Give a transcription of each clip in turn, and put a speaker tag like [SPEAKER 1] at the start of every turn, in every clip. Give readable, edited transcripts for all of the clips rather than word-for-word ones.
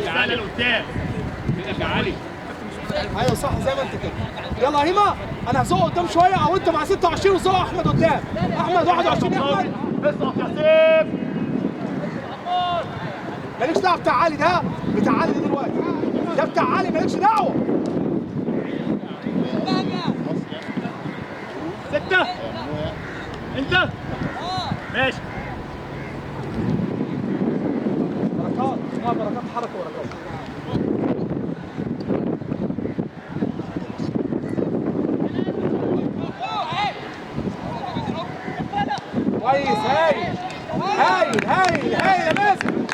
[SPEAKER 1] تعالى لقدام كده يا علي.
[SPEAKER 2] ايوه صح زي ما انت كده. يلا يا هيما انا هزوق قدام شويه او انت مع 26 وزوق احمد قدام. احمد 21 يا احمد.
[SPEAKER 1] اسقط يا سيف.
[SPEAKER 2] مالكش دعوه بتاع علي ده بتاع علي دلوقتي. ده بتاع علي مالكش دعوه.
[SPEAKER 1] 6 انت ماشي.
[SPEAKER 2] بركات اسمها بركات حركه بركات. كويس هايل هايل هايل هايل يا مازن.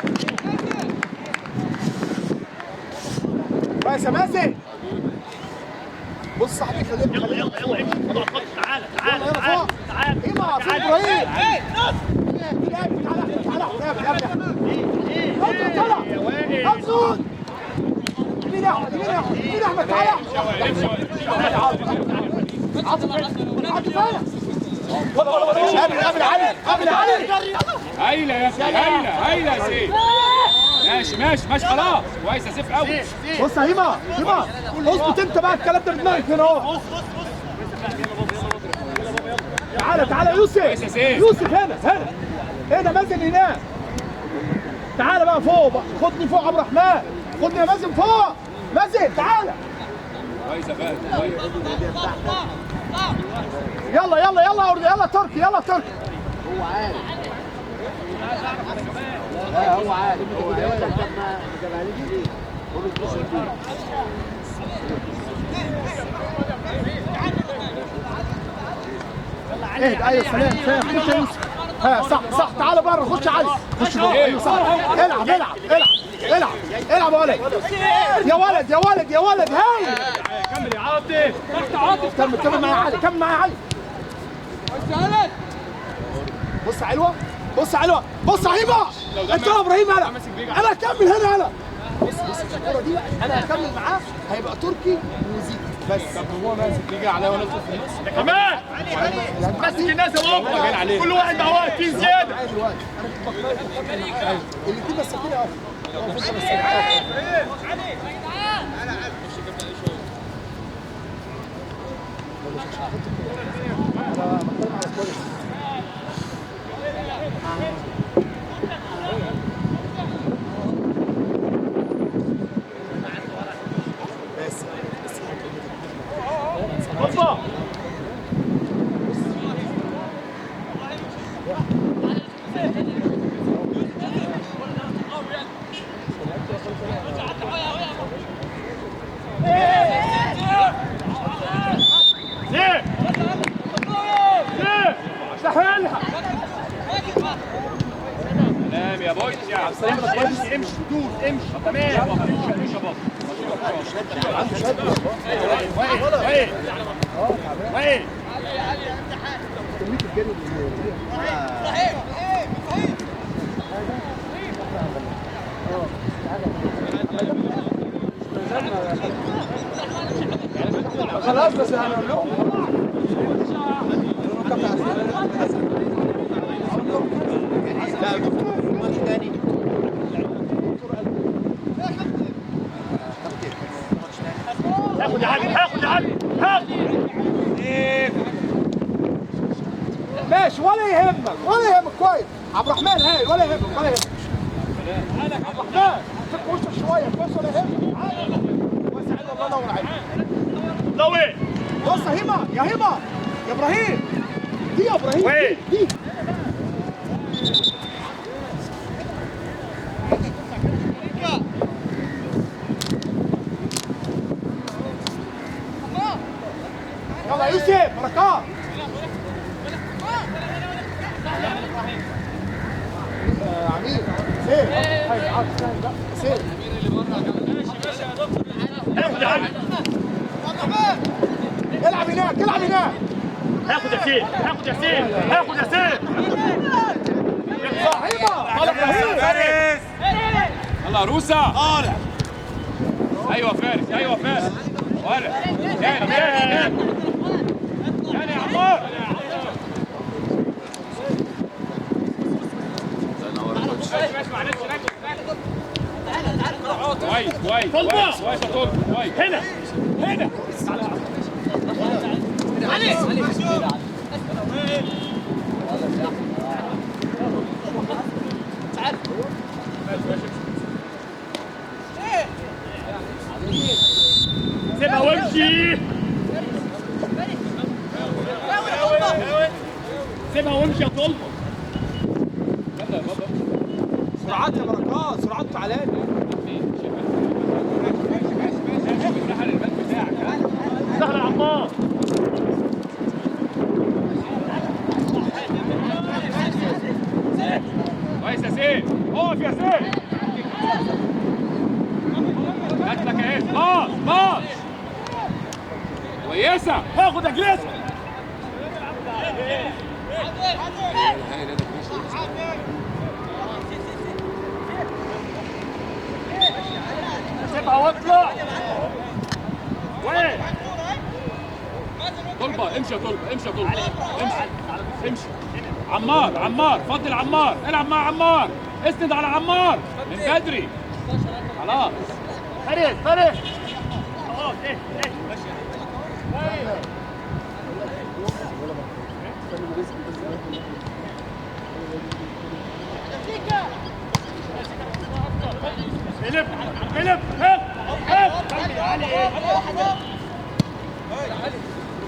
[SPEAKER 2] كويس يا مازن. بص صاحبي خليك
[SPEAKER 1] يلا يلا يلا امشي. تعالى تعالى تعالى تعالى.
[SPEAKER 2] ايه مع عصام ابراهيم. تعالى تعالى يمين يا احمد يمين يا احمد يمين يا احمد تعالى. قابل علي قابل علي.
[SPEAKER 3] هايله يا سيف هايله يا سيف. ماشي ماشي خلاص. كويس يا سيف قوي.
[SPEAKER 2] بص يا هيما اظبط انت بقى الكلام ده في دماغك هنا اهو. تعالى يوسف. يوسف هنا هنا مازن هناك. تعالى بقى فوق بقى. خدني فوق عبد الرحمن. خدني يا مازن فوق. مازن تعالى.
[SPEAKER 3] كويس يا فهد.
[SPEAKER 2] يلا تركي يلا تركي.
[SPEAKER 4] هو عارف. لا هو عارف. هو هيقول لك لما جابها لي ايه؟ قول له اتصل بيه.
[SPEAKER 2] اهدى. ايوه سلام خش يا يوسف. ها صح تعالى بره. خش علي. خش بره. ايوه صح. العب يا ولد هاي.
[SPEAKER 1] كمل يا عاطف.
[SPEAKER 2] تحت عاطف. كمل معايا علي. بص علوه بص يا هيما. انت يا ابراهيم انا هكمل هنا بص الكوره دي انا هكمل معاه. هيبقى تركي ومزيكي بس.
[SPEAKER 3] طب هو ماسك بيجي عليا وانا في النص.
[SPEAKER 1] ده كمان ماسك الناس اهو. كل واحد مع وقت فيه زياده.
[SPEAKER 2] الاثنين بس كده
[SPEAKER 3] سلام يا بويس يا عبد السلام.
[SPEAKER 1] امشي دوس امشي تمام. امشي يا بابا. وين
[SPEAKER 2] خلاص بس هنعمل لهم.
[SPEAKER 4] لا ماتش تاني.
[SPEAKER 1] هاخد يا علي.
[SPEAKER 2] ماشي ولا يهمك كويس. عبد الرحمن هايل ولا يهمك. عبد الرحمن فك وشك شويه كويس ولا يهمك. وسع الله ينور عليك. بص يا هيما يا ابراهيم. دي يا ابراهيم دي. يلا يوسف بركات. عميد سير العب هناك.
[SPEAKER 1] هاخد ياسين.
[SPEAKER 2] صاحبه
[SPEAKER 3] فارس. يلا روسا. طالع. ايوه فارس. ولا تاني يا عمار.
[SPEAKER 1] ماشي معلش ركز.
[SPEAKER 3] كويس يا طلبه كويس.
[SPEAKER 1] هنا هنا علي سيبها وامشي سيبها وامشي يا طلبه.
[SPEAKER 3] يلا يا بابا.
[SPEAKER 2] سرعات يا بركات، سرعات تعالى
[SPEAKER 1] سهل يا عمار.
[SPEAKER 3] كويس يا سيف. اقف يا سيف. هات لك اهي. باص باص. كويسه.
[SPEAKER 1] هاخد اجلسه. سيبها واطلع. وين؟
[SPEAKER 3] طلبه امشي يا طلبه امشي يا طلبه امشي امشي. عمار عمار فضل عمار. العب مع عمار. اسند على عمار من بدري. خلاص.
[SPEAKER 1] فارس فارس. خلاص ايه ايه قلب قلب هب هب كمل يا علي. ايه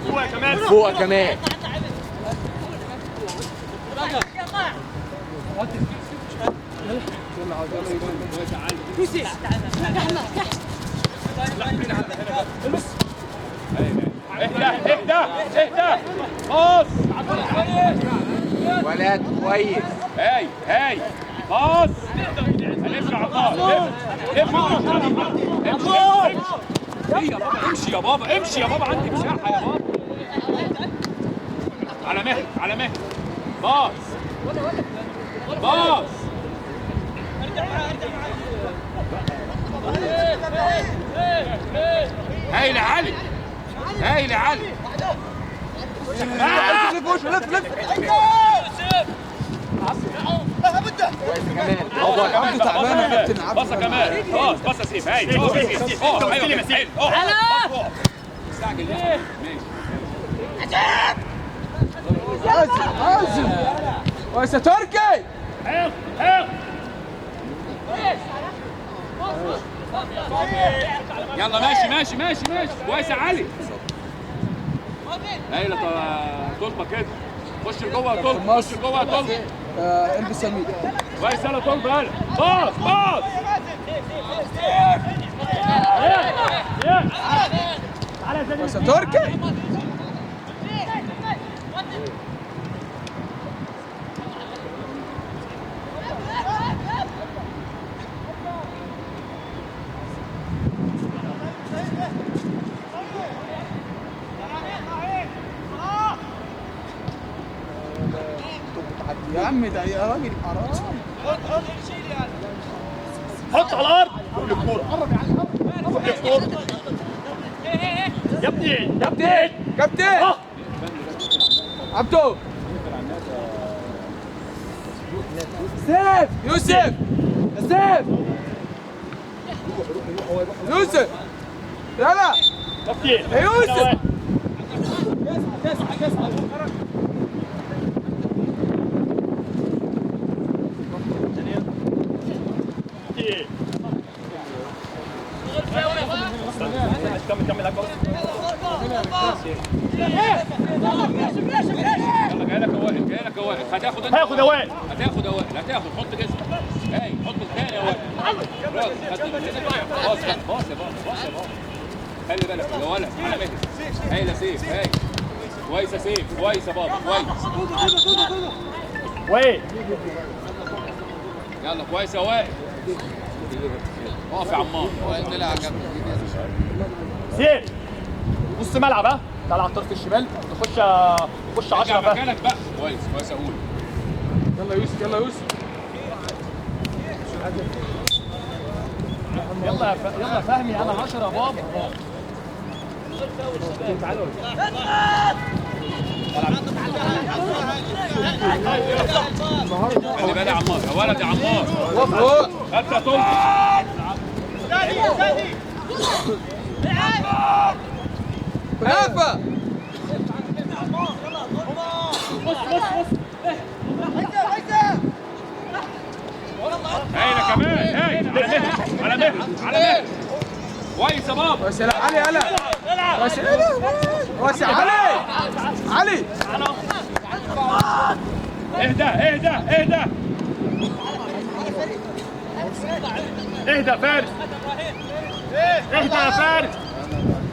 [SPEAKER 1] فوق يا كمال
[SPEAKER 4] فوق يا كمال.
[SPEAKER 3] اهدى اهدى اهدى. باص.
[SPEAKER 4] ولد كويس.
[SPEAKER 3] هاي هاي. باص. هنمشي يا عمار. امشي يا بابا امشي يا بابا. عندي مساحه يا بابا. على مهلك على مهلك. باص باص. هايل يا علي هايل يا علي.
[SPEAKER 2] لف وش لف لف.
[SPEAKER 4] كويس يا كمال.
[SPEAKER 2] عبده تعبان يا كابتن عبده.
[SPEAKER 3] باص يا كمال. باص باص يا سيف. هايل اقف يا سيف. اقف ايوه كده. هايل اقف. استعجل ليه؟ ماشي.
[SPEAKER 2] عازم كويس يا تركي.
[SPEAKER 1] هاخد هاخد.
[SPEAKER 3] يلا ماشي ماشي ماشي ماشي. كويس يا علي. هايل طلبه كده. خش لجوه يا طلبه. خش لجوه يا طلبه.
[SPEAKER 2] البس الميد.
[SPEAKER 3] كويس يلا طلبه. يلا باص باص.
[SPEAKER 2] كويس يا تركي. يا عم ده يا راجل حرام.
[SPEAKER 1] حط على الارض. كل الكوره قرب يا علي قرب. كل الكوره يا ابني يا ابني.
[SPEAKER 2] كابتن عبدو. سيف يوسف سيف يوسف. يلا
[SPEAKER 1] كابتن
[SPEAKER 2] يا يوسف.
[SPEAKER 1] كمل كمل اكبر.
[SPEAKER 3] يلا جاي لك اوائل جاي لك اوائل. هتاخد انت.
[SPEAKER 1] هاخد اوائل.
[SPEAKER 3] هتاخد اوائل. هتاخد. حط جسمك. هاي حط الثاني اوائل. باص باص يا بابا. باص يا بابا. خلي بالك يا ولد على مهلك. هايل يا سيف. هايل. كويس يا سيف. كويس يا بابا. كويس.
[SPEAKER 1] وين
[SPEAKER 3] يلا كويس يا وائل. اقف يا عمار.
[SPEAKER 1] سيف نص ملعب. ها تعال على الطرف الشمال. نخش 10 بقى.
[SPEAKER 3] مكانك بقى. كويس كويس يا اقول.
[SPEAKER 2] يلا يوسف يلا يوسف.
[SPEAKER 1] يلا فهمي انا 10 يا بابا.
[SPEAKER 3] خلي بالك يا عمار. يا ولد يا عمار.
[SPEAKER 2] فوق
[SPEAKER 3] انت يا طلبه. كنافة. هايلة كمان، هايلة على مهل على مهل. كويس يا بابا.
[SPEAKER 2] بس لا علي هلا بس علي علي
[SPEAKER 1] اهدى اهدى اهدى اهدى فارس، اهدى يا فارس.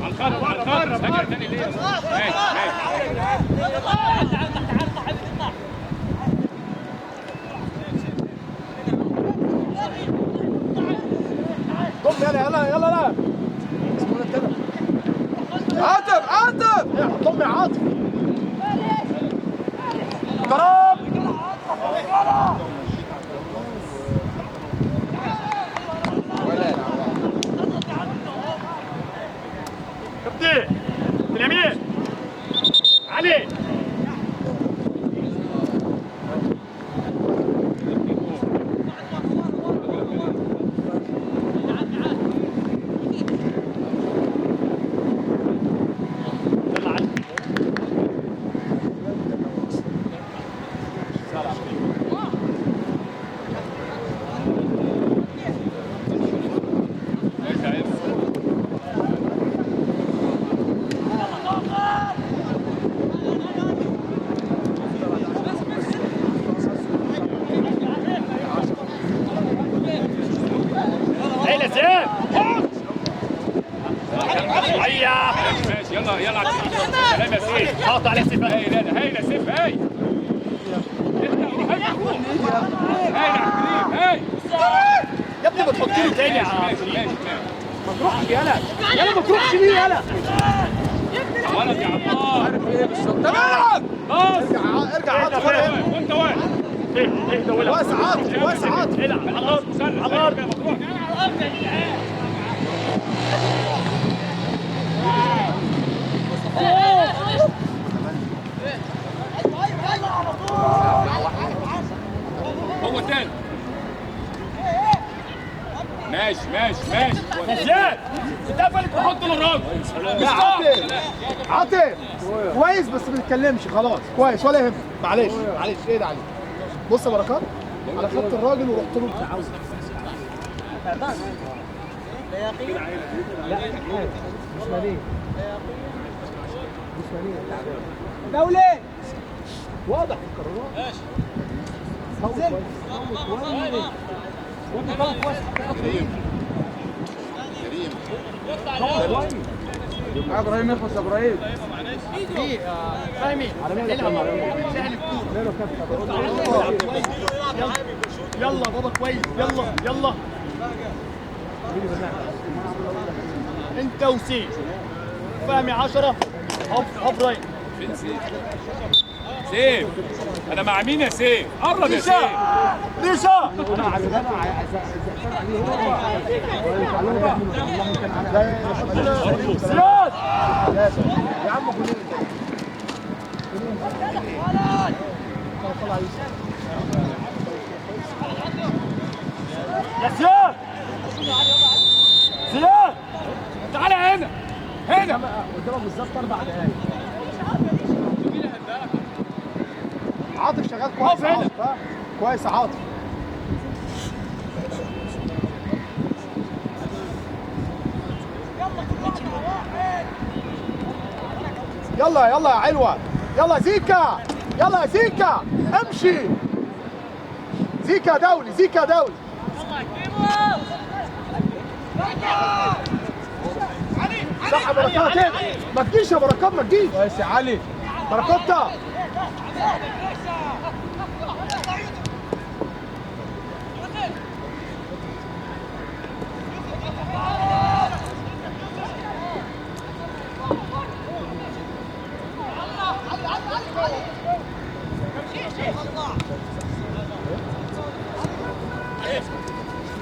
[SPEAKER 3] على الخط على الخط. راجع تاني ليه؟ ماشي
[SPEAKER 2] ضم يلا يلا يلا لا اسمه انت عاطف عاطف ضم يا عاطف ضرب
[SPEAKER 1] كابتن في اليمين علي.
[SPEAKER 3] ماشي يلا يلا على سلام يا سيف.
[SPEAKER 1] حاط عليه سيف.
[SPEAKER 3] هايلة هايلة سيف هاي. هايلة هاي.
[SPEAKER 1] يا ابني ما تحط له تاني.
[SPEAKER 3] ماشي
[SPEAKER 2] ما تروحش يلا يلا ما تروحش ليه يلا
[SPEAKER 3] ولد يا عطار.
[SPEAKER 2] عارف ايه بالظبط طب العب
[SPEAKER 3] باص.
[SPEAKER 2] ارجع عاطف
[SPEAKER 3] وانت واقف.
[SPEAKER 1] اهدى ولا
[SPEAKER 2] واسع عاطف واسع عاطف
[SPEAKER 1] العب على الارض
[SPEAKER 3] مسلم
[SPEAKER 1] على الارض.
[SPEAKER 3] هو تاني. ماشي ماشي ماشي.
[SPEAKER 1] زياد انت قفلت وحط له الراجل.
[SPEAKER 2] يا عاطف عاطف كويس بس ما تتكلمش خلاص كويس ولا يهمك معلش معلش ايه ده عليك بص يا بركات على خط الراجل ورحت له انت عاوز دولي واضح في القرارات ماشي ابراهيم يخلص يا ابراهيم
[SPEAKER 1] فهمي يلا بابا كويس يلا يلا انت وسيف فهمي 10 هاف رايت.
[SPEAKER 3] فين سيف؟ سيف انا مع مين يا سيف؟ قرب يا سيف.
[SPEAKER 1] ريشا زياد
[SPEAKER 2] يا عم
[SPEAKER 1] يا زياد زياد
[SPEAKER 3] تعالى هنا هنا.
[SPEAKER 2] قدامك بالظبط 4 دقايق عاطف شغال كويس يا عاطف كويس يا عاطف يلا يلا يا علوة يلا زيكا يلا يا زيكا امشي زيكا دولي زيكا دولي صح يا بركات ما تجيش يا بركات ما تجيش كويس يا علي بركات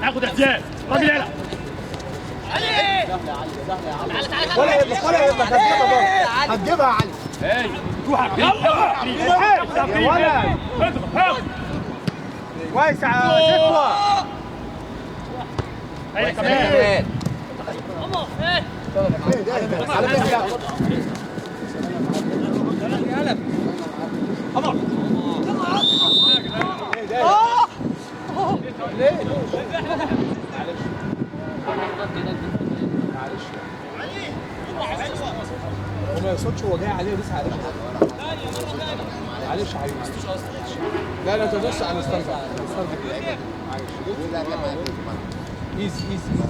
[SPEAKER 1] ناخد احتياج راجل يلعب.
[SPEAKER 2] ولا يهمك ولا يهمك هتجيبها برضه هتجيبها يا علي
[SPEAKER 3] هاي
[SPEAKER 1] روح
[SPEAKER 2] يا ولد كويس يا زكوة
[SPEAKER 1] هيا كمان
[SPEAKER 2] على مهلك وما يقصدش هو جاي عليه لسه عليه معلش يا حبيبي لا لا تدوس على الستارت ايزي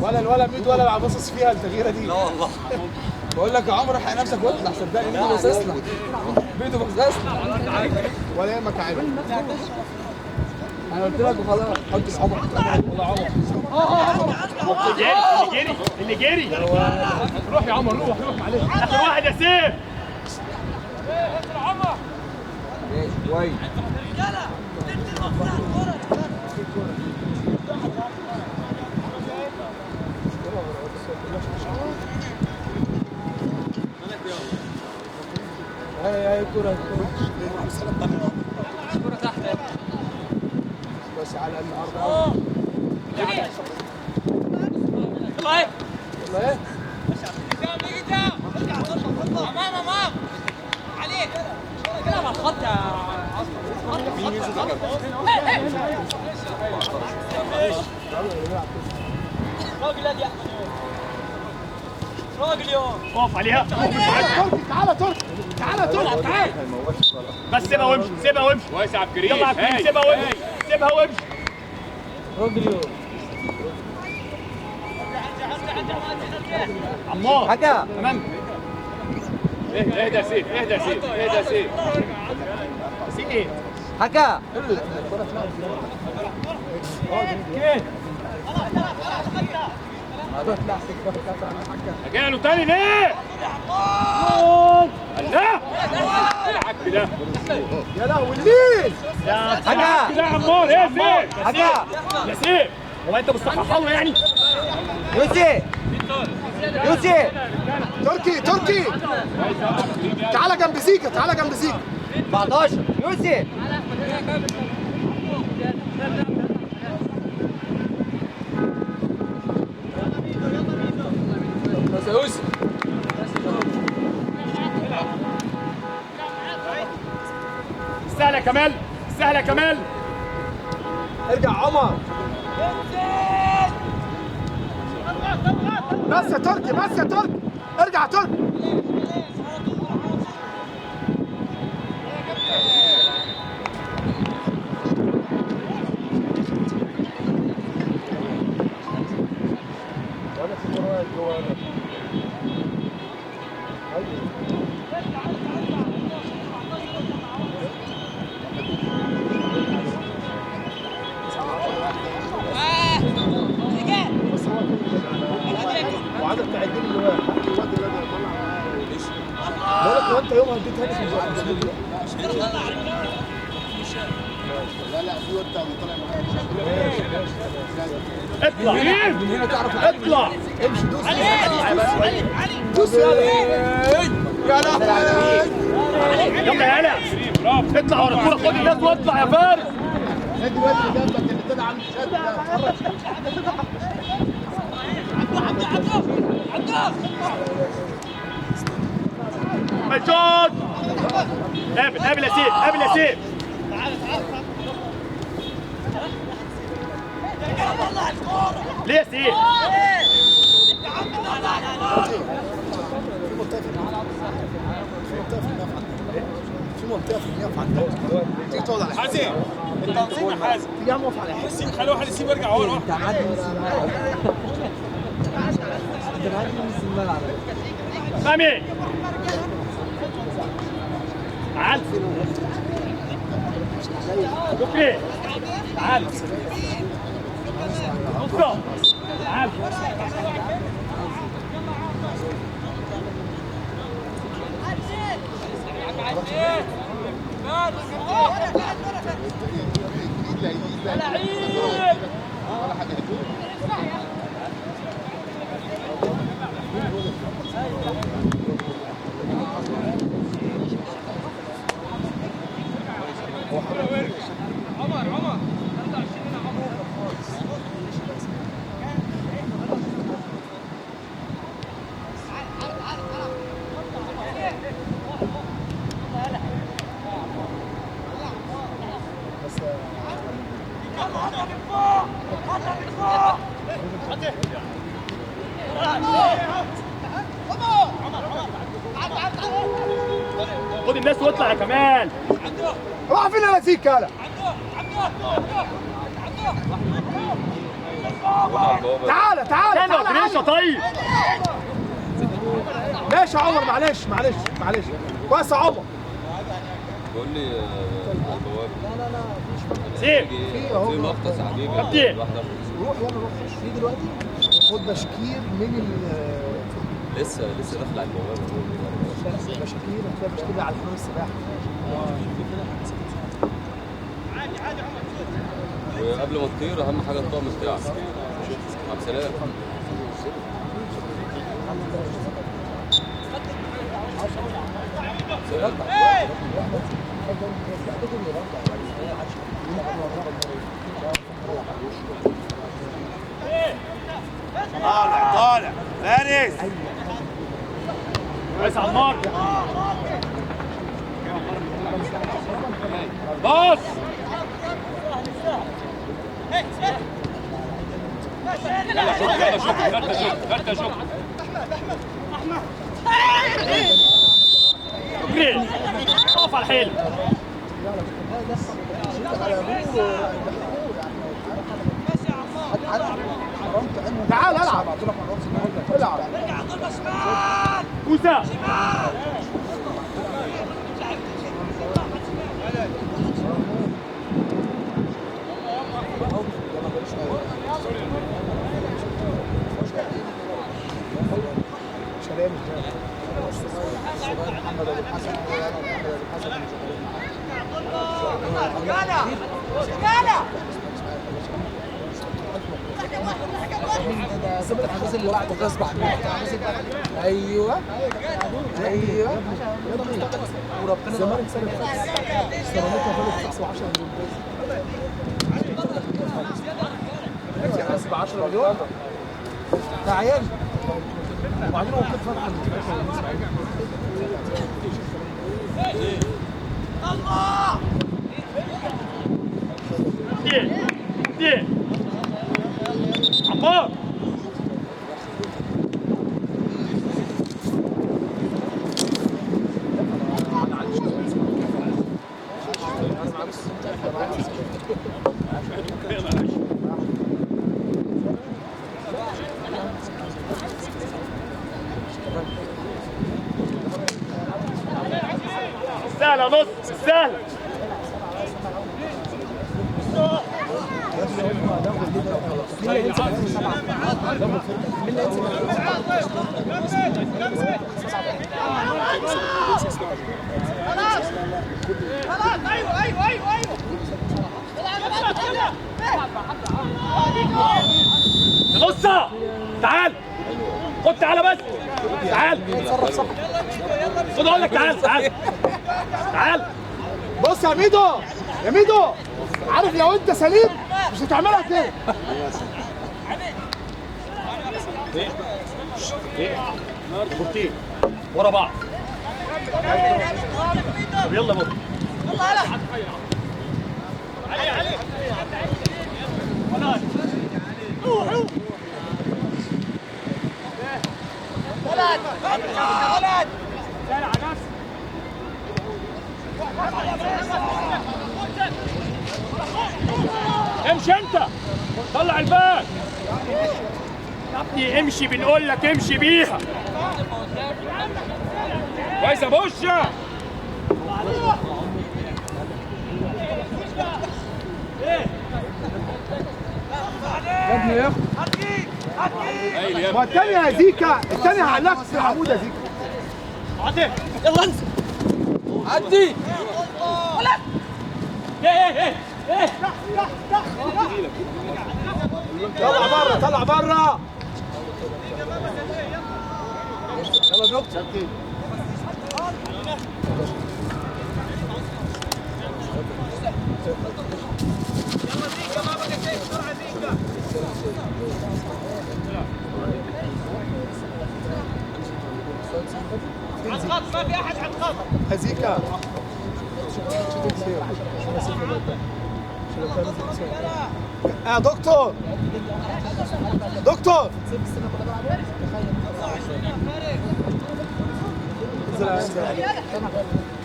[SPEAKER 2] ولا الولد ميد ولا باصص فيها التغييره دي لا والله بقول لك يا عمرو الحق نفسك واطلع صدقني ميدو باصص لك ميدو باصص لك ولا يهمك عادي انا قلت لك خلاص حط العمر والله عمر
[SPEAKER 1] اللي جري
[SPEAKER 2] روح يا عمر روح معلش
[SPEAKER 1] اخر واحد يا سيف
[SPEAKER 2] كويس هاي الكرة تحت بس على الأرض يلا ايه
[SPEAKER 5] امام عليك كده على الخط يا راجل يا راجل يوم
[SPEAKER 1] اقف عليها
[SPEAKER 2] تعالى تركي تعالى
[SPEAKER 1] بس سيبها وامشي
[SPEAKER 3] كويس يا عبد الكريم.
[SPEAKER 1] يلا عبد الكريم سيبها وامشي
[SPEAKER 2] راجل يوم
[SPEAKER 1] عمار
[SPEAKER 2] حاجة
[SPEAKER 1] تمام
[SPEAKER 3] اهدى يا سيف
[SPEAKER 1] سيب ايه
[SPEAKER 2] حاجة
[SPEAKER 3] جاله تاني ليه؟ الله العك ده
[SPEAKER 2] يا لهوي الليل
[SPEAKER 1] حاجة
[SPEAKER 3] كده يا عمار ايه سيف؟
[SPEAKER 2] حاجة
[SPEAKER 1] يا سيف هو انت مستحق الله يعني
[SPEAKER 2] يوسف تركي تعالى جنب زيكا 14 يوسف بس يا يوسف
[SPEAKER 1] سهلة يا كمال
[SPEAKER 2] ارجع عمر بس يا تركي ارجع تركي وعدد تعدين اللي هو بقولك هو انت يوم هديت هاني لا في وقت طالع
[SPEAKER 1] اطلع
[SPEAKER 2] من هنا تعرف
[SPEAKER 1] اطلع
[SPEAKER 2] امشي دوس يلا
[SPEAKER 1] يلا يا هلا اطلع ورا الكوره خد الناس واطلع يا فارس
[SPEAKER 2] ادي واد اللي جنبك اللي طلع عامل شد
[SPEAKER 1] مشوت قابل يا سيف ليه يا سيف
[SPEAKER 2] في منطقه في المياه عندك تيجي تقعد على
[SPEAKER 3] حازم التنظيم يا حازم
[SPEAKER 2] تيجي موقف على حسين
[SPEAKER 3] خلي واحد يسيب يرجع ورا
[SPEAKER 2] انت معدي نص الملعب
[SPEAKER 1] سامي تعال شكري تعال تعال خد الناس واطلع يا كمال.
[SPEAKER 2] راح فين يا زيك يالا؟ تعالى تعالى
[SPEAKER 1] استنى
[SPEAKER 2] تعالى
[SPEAKER 1] فريشه طيب.
[SPEAKER 2] ماشي يا عمر، معلش معلش معلش. كويس يا عمر.
[SPEAKER 3] بقول لي البواب
[SPEAKER 1] سيب
[SPEAKER 3] في مختص حبيبي
[SPEAKER 1] كابتن.
[SPEAKER 2] روح يلا روح في دلوقتي خد بشكير من
[SPEAKER 3] لسه داخل على البوابه
[SPEAKER 2] بشكير، هتلاقي بشكير على حمام السباحه.
[SPEAKER 3] وقبل ما تطير اهم حاجه الطقم بتاعك. مع السلامه.
[SPEAKER 1] طالع فارس. كويس على المار. باص. يلا شوف فرده شوف. جري اقف على الحيل.
[SPEAKER 2] تعال العب. العب.
[SPEAKER 1] موسى.
[SPEAKER 2] اللي بعده غصب عنك. ايوه ايوه وربنا زمان سنه سنتها فاتت 10 مليون بس ب 10 مليون ده عيال. وبعدين هو كان فرحان
[SPEAKER 5] الله
[SPEAKER 1] دي عمار. سهلة نص سهلة.
[SPEAKER 5] خلاص ايوه
[SPEAKER 1] نصها. تعال خد تعالى بس. تعال خد اقول لك تعال تعال تعال.
[SPEAKER 2] بص يا ميدو يا ميدو، عارف لو انت سليم مش هتعملها كده.
[SPEAKER 1] كورتين ورا بعض. طب يلا بابا. امشي انت طلع الباك يا ابني. امشي بنقول لك امشي بيها. كويس يا بوشة.
[SPEAKER 2] يا ابني ما الثانية يا زيكا، الثانية هعلقك في حمود يا زيكا.
[SPEAKER 1] عدي
[SPEAKER 5] يلا انزل عدي
[SPEAKER 2] طلع بره طلع بره. يلا دكتور.
[SPEAKER 5] على الخط ما في احد على الخط.
[SPEAKER 2] هزيكا يا دكتور دكتور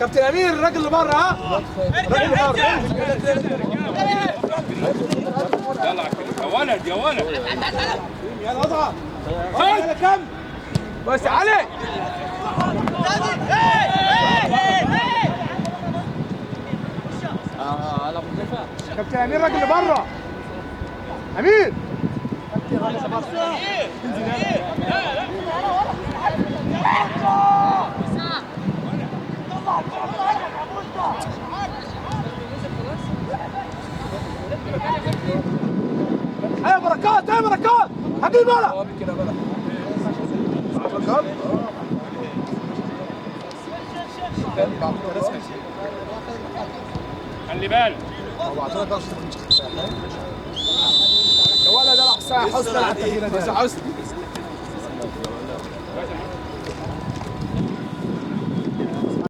[SPEAKER 2] كابتن امير الراجل اللي بره ها الراجل اللي بره
[SPEAKER 3] يلا يا ولد يا ولد.
[SPEAKER 2] يلا اضغط يلا كم بس علي كابتن امير الراجل اللي بره امير ايه بركات ايه بركات هجيب ولا بركات
[SPEAKER 3] خلي بالك.
[SPEAKER 2] ولا ده حسين حسني